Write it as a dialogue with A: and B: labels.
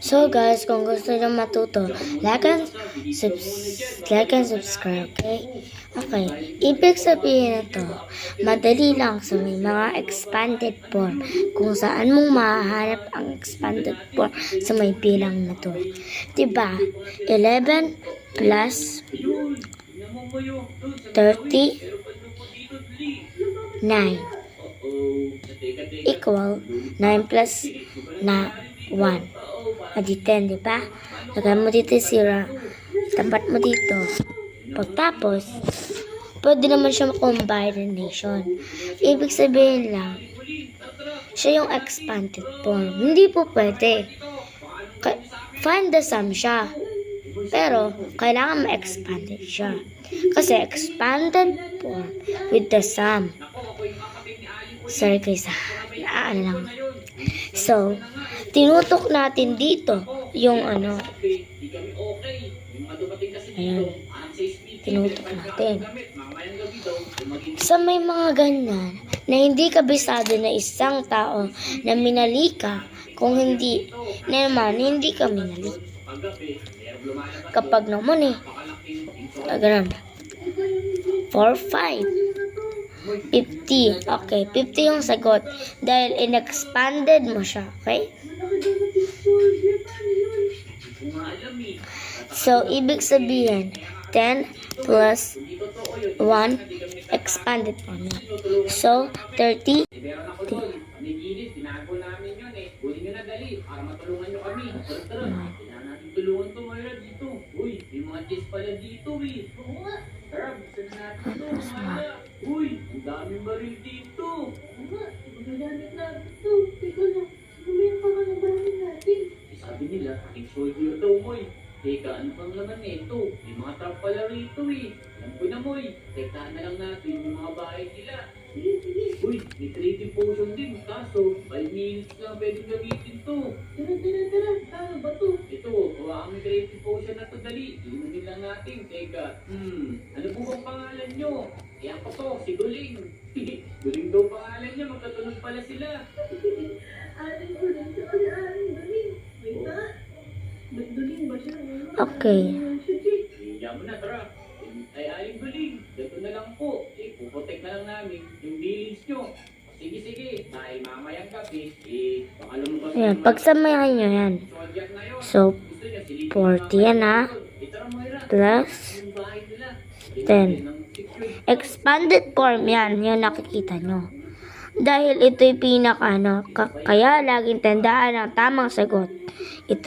A: So guys, kung gusto nyo matuto, like and subscribe, okay? Okay, ibig sabihin nito, madali lang sa may mga expanded form kung saan mong mahahanap ang expanded form sa may bilang na to. Diba? 11 plus 39 equal 9 plus na 1. Adi 10, di ba? Lagay mo dito 0. Tapat mo dito. Pagtapos, pwede naman siya combination. Ibig sabihin lang, siya yung expanded form. Hindi po pwede. Find the sum siya. Pero, kailangan ma-expanded siya. Kasi expanded form with the sum. Sorry guys, naano lang. So, tinutok natin dito yung ano. Ayan. Tinutok natin. Sa may mga ganyan na hindi kabisado na isang tao na minali ka, kung hindi naman, hindi ka minali. Kapag naman ganun. 4, 5. 50. Okay, 50 yung sagot. Dahil in-expanded mo siya. Okay? So, ibig sabihin, 10 plus 1 expanded po niya. So, 30.
B: Tulungan to Mayra dito. Uy, may mga chess pala dito eh. Tara, buksan natin to. Uy, ang daming baril dito. Magagamit natin to. Teka lang, gumayon pa ka ng baril natin. Sabi nila, aking soldier daw mo eh. Teka, ano pang laman nito? May mga trap pala rito eh. Alam ko na mo eh. Teka na lang natin yung mga bahay nila. Uy, may creative potion din. Kaso, 5 minutes lang pwedeng gamitin to. Tara. Ano ba to? Ito, hawakan may creative potion na to. Dali, inumin lang natin. Teka, ano po bang pangalan nyo? Yan ko to, si Duling. Duling daw pangalan niya, magkatunog pala sila. Aling Duling, aling Duling. Wait na. Ba't Duling ba siya?
A: Okay.
B: Hiya mo na, tara. Ay, aling Duling. Ganito na lang po. Puprotek na lang namin yung billings nyo. Sige. Dahil mamayang gabi, baka lumabas.
A: Ayan, pagsamahan nyo yan. So, 40 yan plus 10. Expanded form yan, yung nakikita nyo. Dahil ito'y pinaka kaya laging tandaan ang tamang sagot. Ito